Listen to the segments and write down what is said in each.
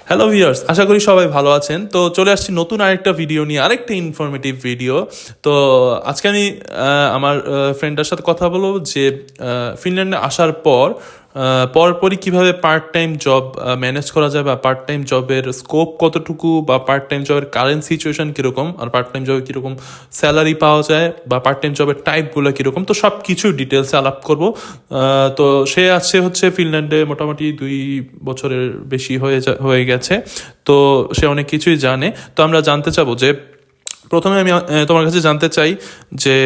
Hello viewers, আশা করি সবাই ভালো আছেন। তো চলে আসছি নতুন আরেকটা ভিডিও নিয়ে, আরেকটা ইনফরমেটিভ ভিডিও। তো আজকে আমি আমার ফ্রেন্ডের সাথে কথা বলবো যে ফিনল্যান্ডে আসার পরপরই কিভাবে পার্ট টাইম জব ম্যানেজ করা যায়, বা পার্ট টাইম জবের স্কোপ কতটুকু, বা পার্ট টাইম জবের কারেন্ট সিচুয়েশন কীরকম, আর পার্ট টাইম জবে কীরকম স্যালারি পাওয়া যায়, বা পার্ট টাইম জবের টাইপগুলো কীরকম, তো সব কিছু ডিটেলসে আলাপ করবো। তো সে আছে হচ্ছে ফিনল্যান্ডে মোটামুটি 2 বছরের বেশি হয়ে গেছে। তো সে অনেক কিছুই জানে। তো আমরা জানতে চাবো যে প্রথমে আমি তোমার কাছে জানতে চাই যে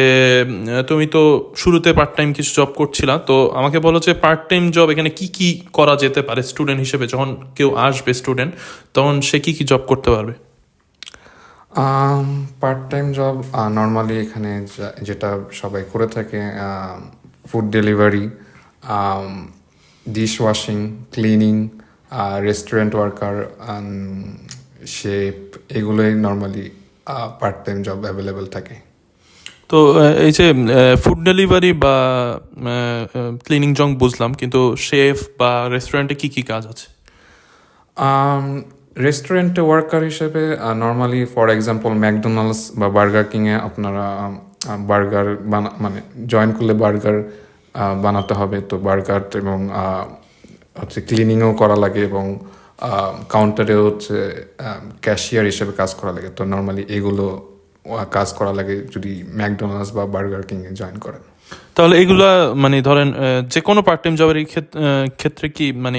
তুমি তো শুরুতে পার্ট টাইম কিছু জব করছিলা, তো আমাকে বলো যে পার্ট টাইম জব এখানে কি কি করা যেতে পারে স্টুডেন্ট হিসেবে। যখন কেউ আসবে স্টুডেন্ট, তখন সে কি কি জব করতে পারবে? পার্ট টাইম জব নর্মালি এখানে যেটা সবাই করে থাকে, food delivery, dish washing, cleaning, restaurant worker, chef, এগুলোই normally part time job available থাকে। তো এই যে ফুড ডেলিভারি বা ক্লিনিং জব বুঝলাম, কিন্তু শেফ বা রেস্টুরেন্টে কি কি কাজ আছে? রেস্টুরেন্টে ওয়ার্কার হিসেবে নর্মালি ফর এক্সাম্পল ম্যাকডোনাল্ডস বা বার্গার কিংয়ে আপনারা বার্গার মানে জয়েন করলে বার্গার বানাতে হবে। তো বার্গার এবং হচ্ছে ক্লিনিংও করা লাগে, এবং কাউন্টারে হচ্ছে ক্যাশিয়ার হিসেবে কাজ করা লাগে। তো নর্মালি এগুলো কাজ করা লাগে যদি ম্যাকডোনাল্ডস বা বার্গার কিংয়ে জয়েন করেন। তাহলে এগুলা মানে ধরেন যে কোনো পার্ট টাইম জবের ক্ষেত্রে কি মানে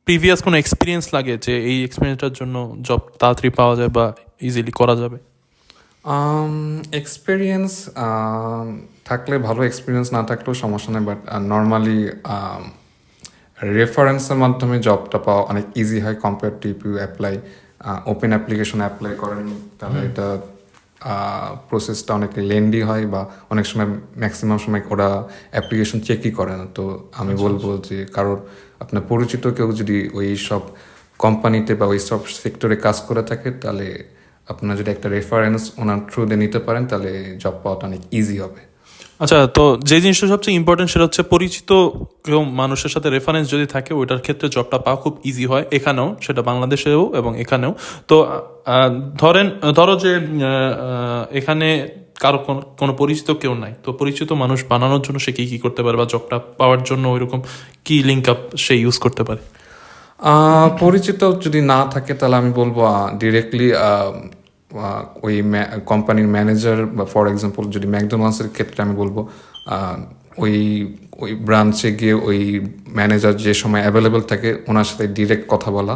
প্রিভিয়াস কোনো এক্সপিরিয়েন্স লাগে, যে এই এক্সপিরিয়েন্সটার জন্য জব তাড়াতাড়ি পাওয়া যায় বা ইজিলি করা যাবে? এক্সপিরিয়েন্স থাকলে ভালো, এক্সপিরিয়েন্স না থাকলেও সমস্যা নেই। বাট নর্মালি রেফারেন্সের মাধ্যমে জবটা পাওয়া অনেক ইজি হয় compare to you apply open application apply করেন, তাহলে এটা প্রসেসটা অনেক লেন্দি হয়, বা অনেক সময় ম্যাক্সিমাম সময় ওরা অ্যাপ্লিকেশন চেকই করে না। তো আমি বলবো যে কারোর আপনার পরিচিত কেউ যদি ওই সব কোম্পানিতে বা ওই সব সেক্টরে কাজ করে থাকে, তাহলে আপনার যদি একটা রেফারেন্স ওনার থ্রু দিয়ে নিতে পারেন, তাহলে জব পাওয়াটা অনেক ইজি হবে। আচ্ছা, তো যে জিনিসটা সবচেয়ে ইম্পর্টেন্ট সেটা হচ্ছে পরিচিত কেউ মানুষের সাথে রেফারেন্স যদি থাকে, ওইটার ক্ষেত্রে জবটা পাওয়া খুব ইজি হয়, এখানেও, সেটা বাংলাদেশেও এবং এখানেও। তো ধরো যে এখানে কারো কোনো পরিচিত কেউ নাই, তো পরিচিত মানুষ বানানোর জন্য সে কি কি করতে পারে, বা জবটা পাওয়ার জন্য ওইরকম কি লিঙ্ক আপ সে ইউজ করতে পারে? পরিচিত যদি না থাকে, তাহলে আমি বলবো ডিরেক্টলি ওই কোম্পানির ম্যানেজার, বা ফর এক্সাম্পল যদি ম্যাকডোনাল্ডসের ক্ষেত্রে আমি বলবো ওই ওই ব্রাঞ্চে গিয়ে ওই ম্যানেজার যে সময় অ্যাভেলেবেল থাকে ওনার সাথে ডিরেক্ট কথা বলা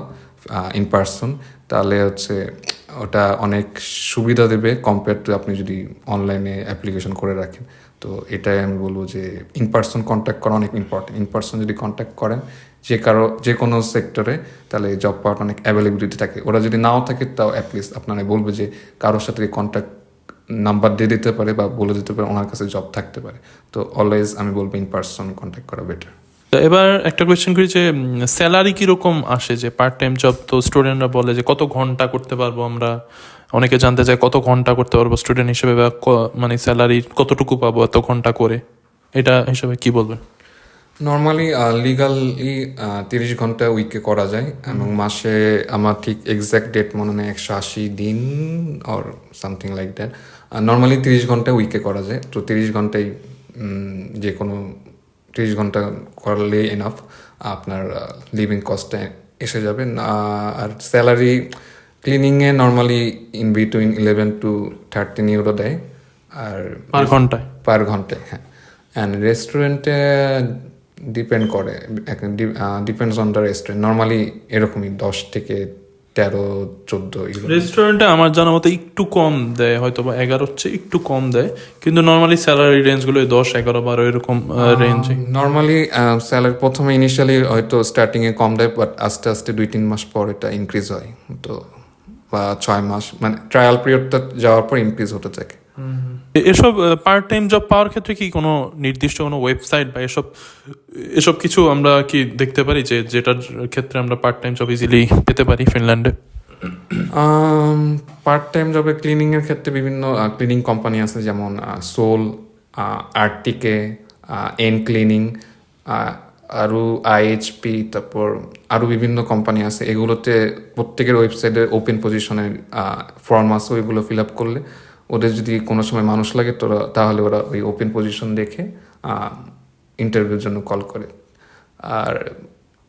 ইন পার্সন, তাহলে হচ্ছে ওটা অনেক সুবিধা দেবে কম্পেয়ার টু আপনি যদি অনলাইনে অ্যাপ্লিকেশন করে রাখেন। তো এটাই আমি বলবো যে ইন পার্সন কন্ট্যাক্ট করা অনেক ইম্পর্টেন্ট। ইন পার্সন যদি কন্ট্যাক্ট করেন যে কোনো সেক্টরে, তাহলে জব পাওয়ার অনেক অ্যাভেলেবিলিটি থাকে। ওরা যদি নাও থাকে, তাও অ্যাটলিস্ট আপনারা বলবে যে কারোর সাথে কন্ট্যাক্ট নাম্বার দিয়ে দিতে পারে, বা বলে দিতে পারে ওনার কাছে জব থাকতে পারে। তো অলওয়েজ আমি বলবো ইন পার্সন কন্ট্যাক্ট করা বেটার। তো এবার একটা কোয়েশ্চেন করি যে স্যালারি কীরকম আসে? যে পার্ট টাইম জব তো স্টুডেন্টরা বলে যে কত ঘন্টা করতে পারবো আমরা, অনেকে জানতে চায় কত ঘন্টা করতে পারবো স্টুডেন্ট হিসেবে, বা মানে স্যালারি কতটুকু পাবো এত ঘন্টা করে, এটা হিসেবে কি বলবেন? নর্মালি লিগালি 30 ঘন্টা উইকে করা যায়, এবং মাসে আমার ঠিক এক্স্যাক্ট ডেট মনে নেই, 180 দিন or something like that. Normally 30 ঘন্টা উইকে করা যায়। তো 30 ঘন্টায় যে কোনো 30 ঘন্টা করলে এনাফ, আপনার লিভিং কস্টে এসে যাবে। আর স্যালারি ক্লিনিংয়ে normally in between 11 to 13 euro দেয়, আর পার ঘন্টায়। হ্যাঁ, অ্যান্ড রেস্টুরেন্টে ডিপেন্ড করে, depends on the restaurant. Normally এরকমই 10 থেকে 13-14 ইউরো। রেস্টুরেন্টে আমার জানা মতো একটু কম দেয়, হয়তো বা 11 হচ্ছে একটু কম দেয়, কিন্তু নর্মালি স্যালারি রেঞ্জগুলো 10, 11, 12 এরকম রেঞ্জে। নর্মালি স্যালারি প্রথমে ইনিশিয়ালি হয়তো স্টার্টিংয়ে কম দেয়, বাট আস্তে আস্তে 2-3 মাস পর এটা ইনক্রিজ হয়। তো বা 6 মাস মানে ট্রায়াল পিরিয়ডটা যাওয়ার পর ইনক্রিজ হতে থাকে। এসব পার্ট টাইম জব পাওয়ার ক্ষেত্রে কি কোনো নির্দিষ্ট কোনো ওয়েবসাইট বা এসব কিছু আমরা কি দেখতে পারি, যে যেটার ক্ষেত্রে আমরা পার্ট টাইম জব ইজিলি পেতে পারি ফিনল্যান্ডে? পার্ট টাইম জবে ক্লিনিংয়ের ক্ষেত্রে বিভিন্ন ক্লিনিং কোম্পানি আছে, যেমন সোল, আর্টিকে, এন ক্লিনিং, আরও আইএইচপি, তারপর আরও বিভিন্ন কোম্পানি আছে, এগুলোতে প্রত্যেকের ওয়েবসাইটে ওপেন পজিশনের ফর্ম আছে, ওইগুলো ফিল আপ করলে ওদের যদি কোনো সময় মানুষ লাগে তাহলে ওরা ওই ওপেন পজিশন দেখে ইন্টারভিউর জন্য কল করে। আর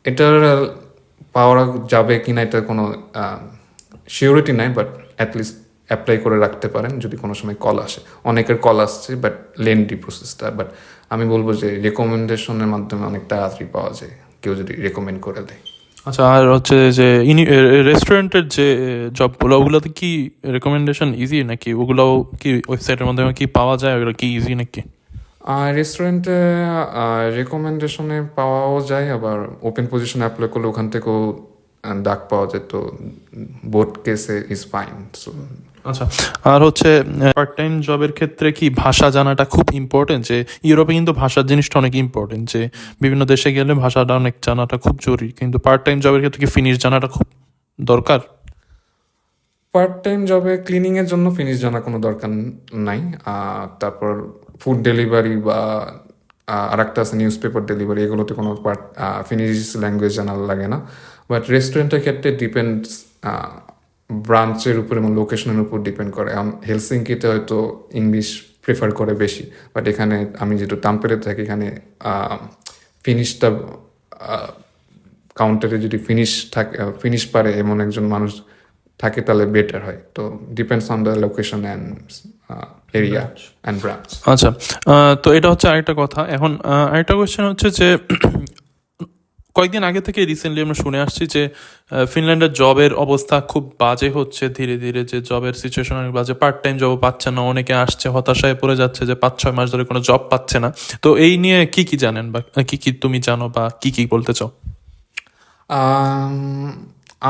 এটার পাওয়া যাবে কিনা এটা কোনো সিওরিটি নাই, বাট অ্যাটলিস্ট অ্যাপ্লাই করে রাখতে পারেন যদি কোনো সময় কল আসে। অনেকের কল আসছে, বাট লেন্দি প্রসেসটা, বাট আমি বলবো যে রেকমেন্ডেশনের মাধ্যমে অনেক তাড়াতাড়ি পাওয়া যায়, কেউ যদি রেকমেন্ড করে দেয়। আচ্ছা, আর হচ্ছে যে রেস্টুরেন্টের যে জবগুলো, ওগুলোতে কি রেকমেন্ডেশন ইজি নাকি? ওগুলোও কি ওয়েবসাইটের মাধ্যমে কি পাওয়া যায়? ওগুলো কি ইজি নাকি? আর রেস্টুরেন্টে রেকমেন্ডেশনে পাওয়াও যায়, আবার ওপেন পজিশনে অ্যাপ্লাই করলে ওখান থেকেও ডাক পাওয়া যায়। তো বোথ কেসে ইজ ফাইন। সো আচ্ছা, আর হচ্ছে পার্ট টাইম জবের ক্ষেত্রে কি ভাষা জানাটা খুব ইম্পর্টেন্ট? যে ইউরোপে কিন্তু ভাষার জিনিসটা অনেক ইম্পর্টেন্ট, যে বিভিন্ন দেশে গেলে ভাষাটা অনেক জানাটা খুব জরুরি, কিন্তু পার্ট টাইম জবের ক্ষেত্রে কি ফিনিশ জানাটা খুব দরকার? পার্ট টাইম জবে ক্লিনিংয়ের জন্য ফিনিশ জানা কোনো দরকার নাই। তারপর ফুড ডেলিভারি বা আর একটা আছে নিউজ পেপার ডেলিভারি, এগুলোতে কোনো ফিনিশ ল্যাঙ্গুয়েজ জানা লাগে না। বাট রেস্টুরেন্টের ক্ষেত্রে ডিপেন্ডস ব্রাঞ্চের উপর এবং লোকেশনের উপর ডিপেন্ড করে। হেলসিঙ্কিতে হয়তো ইংলিশ প্রেফার করে বেশি, বাট এখানে আমি যেহেতু তাম্পেরে থাকি, এখানে ফিনিশটা কাউন্টারে যদি ফিনিশ পারে এমন একজন মানুষ থাকে তাহলে বেটার হয়। তো depends on the location and area and branch. আচ্ছা, তো এটা হচ্ছে আরেকটা কথা। এখন আরেকটা কোয়েশ্চেন হচ্ছে যে কয়েকদিন আগে থেকে রিসেন্টলি আমরা শুনে আসছি যে ফিনল্যান্ডের জবের অবস্থা খুব বাজে হচ্ছে ধীরে ধীরে, যে জবের সিচুয়েশন অনেক বাজে, পার্ট টাইম জবও পাচ্ছে না, অনেকে আসছে হতাশায় পড়ে যাচ্ছে যে 5-6 মাস ধরে কোনো জব পাচ্ছে না। তো এই নিয়ে কি কি জানেন, বা কি কি তুমি জানো, বা কি কি বলতে চাও?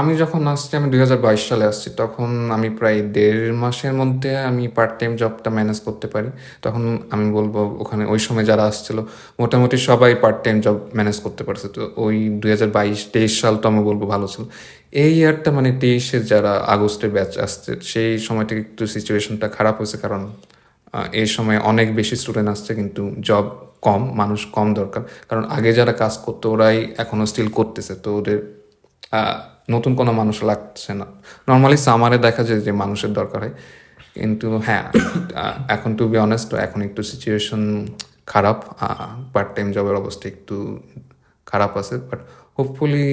আমি যখন আসছি, আমি 2022 সালে আসছি, তখন আমি প্রায় 1.5 মাসের মধ্যে আমি পার্ট টাইম জবটা ম্যানেজ করতে পারি। তখন আমি বলবো ওখানে ওই সময় যারা আসছিল মোটামুটি সবাই পার্ট টাইম জব ম্যানেজ করতে পারছে। তো ওই 2022-23 সাল তো আমি বলবো ভালো ছিল। এই ইয়ারটা মানে 23-এর যারা আগস্টের ব্যাচ আসছে, সেই সময় থেকে একটু সিচুয়েশনটা খারাপ হয়েছে, কারণ এই সময় অনেক বেশি স্টুডেন্ট আসছে কিন্তু জব কম, মানুষ কম দরকার। কারণ আগে যারা কাজ করতো ওরাই এখনো স্টিল করতেছে, তো ওদের নতুন কোনো মানুষ লাগছে না। নর্মালি সামারে দেখা যায় যে মানুষের দরকার হয়, কিন্তু হ্যাঁ, এখন টু বি অনেস্ট এখন একটু সিচুয়েশন খারাপ, পার্ট টাইম জবের অবস্থা একটু খারাপ আছে, বাট হোপফুলি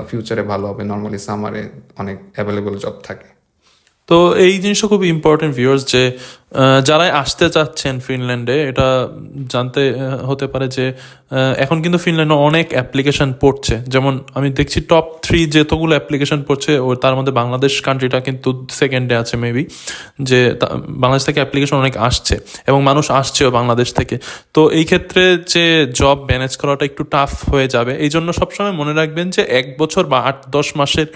ফিউচারে ভালো হবে। নর্মালি সামারে অনেক অ্যাভেলেবল জব থাকে। তো এই জিনিসটা খুব ইম্পর্টেন্ট ভিউয়ার্স, যে যারাই আসতে চাচ্ছেন ফিনল্যান্ডে, এটা জানতে হতে পারে যে এখন কিন্তু ফিনল্যান্ডে অনেক অ্যাপ্লিকেশন পড়ছে। যেমন আমি দেখছি টপ 3 যেতগুলো অ্যাপ্লিকেশন পড়ছে, ও তার মধ্যে বাংলাদেশ কান্ট্রিটা কিন্তু সেকেন্ডে আছে মেবি, যে বাংলাদেশ থেকে অ্যাপ্লিকেশন অনেক আসছে এবং মানুষ আসছেও বাংলাদেশ থেকে। তো এই ক্ষেত্রে যে জব ম্যানেজ করাটা একটু টাফ হয়ে যাবে, এই জন্য সবসময় মনে রাখবেন যে 1 বছর বা 8-10 মাসের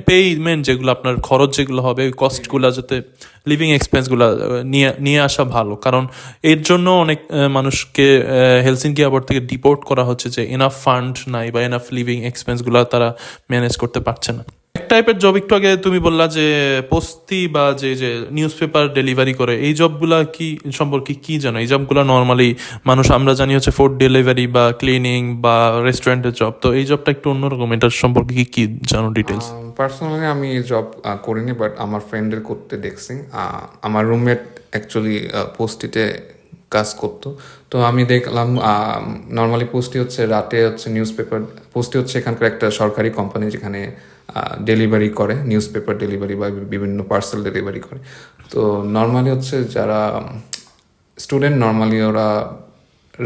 পেমেন্ট যেগুলো আপনার খরচ যেগুলো হবে, ওই কস্টগুলো যাতে লিভিং এক্সপেন্সগুলো নিয়ে আসা ভালো। কারণ এর জন্য অনেক মানুষকে হেলসিঙ্কি এয়ারপোর্ট থেকে ডিপোর্ট করা হচ্ছে, যে এনাফ ফান্ড নাই বা এনাফ লিভিং এক্সপেন্সগুলো তারা ম্যানেজ করতে পারছে না। এক টাইপের জব একটু আগে তুমি বললা যে পোস্তি বা যে যে নিউজ পেপার ডেলিভারি করে, এই জবগুলা কি সম্পর্কে কি জানো? এই জবগুলো নর্মালি মানুষ আমরা জানি হচ্ছে ফুড ডেলিভারি বা ক্লিনিং বা রেস্টুরেন্টের জব, তো এই জবটা একটু অন্যরকম, এটার সম্পর্কে কি কি জানো ডিটেলস? পার্সোনালি আমি এই জব করিনি, বাট আমার ফ্রেন্ডের করতে দেখছি। আমার রুমমেট অ্যাকচুয়ালি পোস্টিতে কাজ করতো। তো আমি দেখলাম নর্মালি পোস্টি হচ্ছে রাতে হচ্ছে নিউজ পেপার, পোস্টি হচ্ছে এখানকার একটা সরকারি কোম্পানি যেখানে ডেলিভারি করে, নিউজ পেপার ডেলিভারি বা বিভিন্ন পার্সেল ডেলিভারি করে। তো নর্মালি হচ্ছে যারা স্টুডেন্ট, নর্মালি ওরা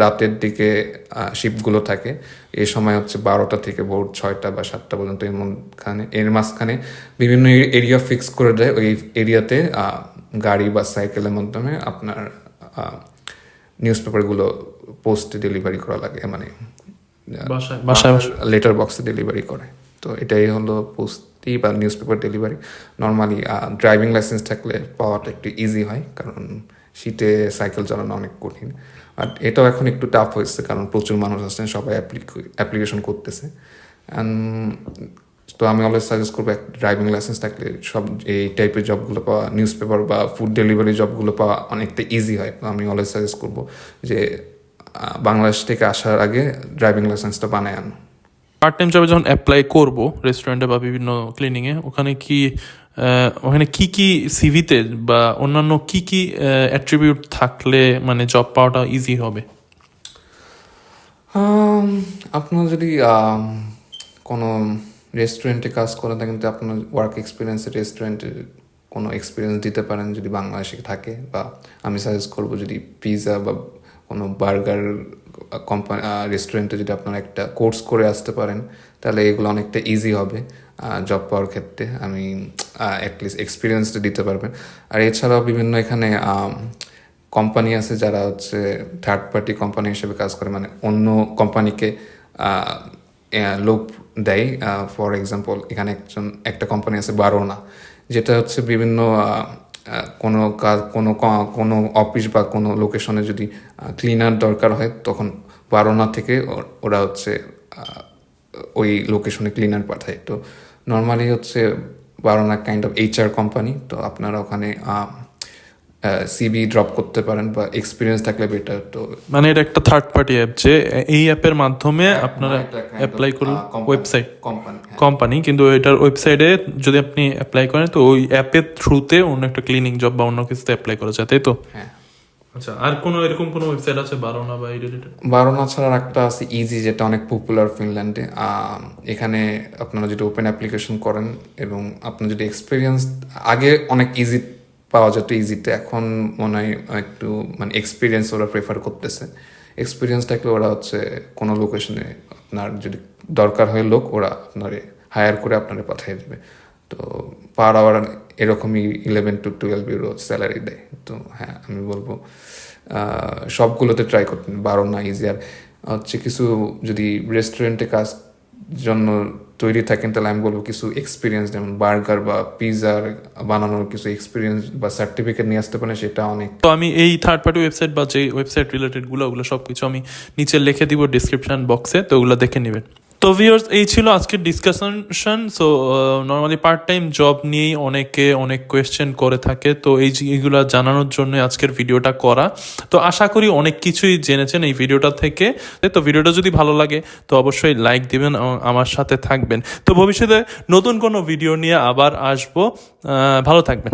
রাতের দিকে শিফটগুলো থাকে। এই সময় হচ্ছে 12টা থেকে ভোর 6টা বা 7টা পর্যন্ত। এর মাঝখানে বিভিন্ন এরিয়া ফিক্স করে দেয়, ওই এরিয়াতে গাড়ি বা সাইকেলের মাধ্যমে আপনার নিউজ পেপারগুলো পোস্টে ডেলিভারি করা লাগে, মানে বাসায় লেটার বক্সে ডেলিভারি করে। তো এটাই হলো পোস্টি বা news paper delivery. Normally driving licence থাকলে পাওয়াটা একটু ইজি হয়, কারণ শীতে সাইকেল চালানো অনেক কঠিন। আর এটাও এখন একটু টাফ হয়েছে, কারণ প্রচুর মানুষ আসছেন, সবাই অ্যাপ্লিকেশন করতেছে। তো আমি অলওয়েজ সাজেস্ট করবো ড্রাইভিং লাইসেন্স থাকলে সব এই টাইপের জবগুলো পাওয়া, নিউজ পেপার বা ফুড ডেলিভারি জবগুলো পাওয়া অনেকটা ইজি হয়। তো আমি অলওয়েজ সাজেস্ট করবো যে বাংলাদেশ থেকে আসার আগে ড্রাইভিং লাইসেন্সটা বানায় আনো। পার্ট টাইম জবে যখন অ্যাপ্লাই করব রেস্টুরেন্টে বা বিভিন্ন ক্লিনিংয়ে, ওখানে কি কি সিভিতে বা অন্যান্য কি কি অ্যাট্রিবিউট থাকলে মানে জব পাওয়াটা ইজি হবে? আপনার যদি কোনো রেস্টুরেন্টে কাজ করে থাকেন তো আপনার ওয়ার্ক এক্সপিরিয়েন্সে রেস্টুরেন্টে কোনো এক্সপিরিয়েন্স দিতে পারেন যদি বাংলাদেশে থাকে, বা আমি সাজেস্ট করবো যদি পিৎজা বা কোনো বার্গার কোম্পানি রেস্টুরেন্টে যদি আপনারা একটা কোর্স করে আসতে পারেন তাহলে এগুলো অনেকটা ইজি হবে জব পাওয়ার ক্ষেত্রে। আমি অ্যাটলিস্ট এক্সপিরিয়েন্সটা দিতে পারবেন। আর এছাড়াও বিভিন্ন এখানে কোম্পানি আছে যারা হচ্ছে থার্ড পার্টি কোম্পানি হিসেবে কাজ করে, মানে অন্য কোম্পানিকে লোক দেয়। ফর এক্সাম্পল এখানে একটা কোম্পানি আছে বারোনা, যেটা হচ্ছে বিভিন্ন কোনো কাজ কোনো অফিস বা কোনো লোকেশনে যদি ক্লিনার দরকার হয় তখন বারোনা থেকে ওরা হচ্ছে ওই লোকেশনে ক্লিনার পাঠায়। তো নর্মালি হচ্ছে বারোনা কাইন্ড অফ HR কোম্পানি। তো আপনারা ওখানে সিভি ড্রপ করতে পারেন বা এক্সপিরিয়েন্স থাকলে বেটার। তো মানে এটা একটা থার্ড পার্টি অ্যাপ, যে এই অ্যাপের মাধ্যমে আপনারা অ্যাপ্লাই করলে ওয়েবসাইট কোম্পানি, কিন্তু এটার ওয়েবসাইটে যদি আপনি অ্যাপ্লাই করেন তো ওই অ্যাপের থ্রুতে অন্য একটা ক্লিনিং জব বা অন্য কিছুতে অ্যাপ্লাই করা যায়, তাই তো? হ্যাঁ। আচ্ছা, আর কোনো এরকম কোনো ওয়েবসাইট আছে বারোনা বা এই রিলেটেড? বারোনা ছাড়া একটা আছে ইজি, যেটা অনেক পপুলার ফিনল্যান্ডে। এখানে আপনারা যদি ওপেন অ্যাপ্লিকেশন করেন এবং আপনার যদি এক্সপিরিয়েন্স আগে অনেক ইজি পাওয়া যেত ইজিতে, এখন মনে হয় একটু মানে এক্সপিরিয়েন্স ওরা প্রেফার করতেছে। এক্সপিরিয়েন্স থাকলে ওরা হচ্ছে কোনো লোকেশনে আপনার যদি দরকার হয় লোক, ওরা আপনারে হায়ার করে আপনারে পাঠিয়ে দেবে। তো পার আওয়ার এরকমই 11 to 12 ইউরো স্যালারি দেয়। তো হ্যাঁ, আমি বলবো সবগুলোতে ট্রাই করতেন, বারোনা ইজি। আর হচ্ছে কিছু যদি রেস্টুরেন্টে কাজ জন্য তৈরি থাকেন তাহলে আমি বলবো কিছু এক্সপিরিয়েন্স, যেমন বার্গার বা পিৎজার বানানোর কিছু এক্সপিরিয়েন্স বা সার্টিফিকেট নিয়ে আসতে পারেন, সেটা অনেক। তো আমি এই থার্ড পার্টি ওয়েবসাইট বা যে ওয়েবসাইট রিলেটেড ওগুলো সব কিছু আমি নিচে লিখে দিব ডিসক্রিপশন বক্সে, তো ওগুলো দেখে নেবেন। তো ভিউয়ার্স, এই ছিল আজকের discussion. So normally part time job নিয়েই অনেকে অনেক কোয়েশ্চেন করে থাকে, তো এইগুলো জানানোর জন্য আজকের ভিডিওটা করা। তো আশা করি অনেক কিছুই জেনেছেন এই ভিডিওটা থেকে। তো ভিডিওটা যদি ভালো লাগে তো অবশ্যই লাইক দিবেন, আমার সাথে থাকবেন। তো ভবিষ্যতে নতুন কোনো ভিডিও নিয়ে আবার আসবো। ভালো থাকবেন।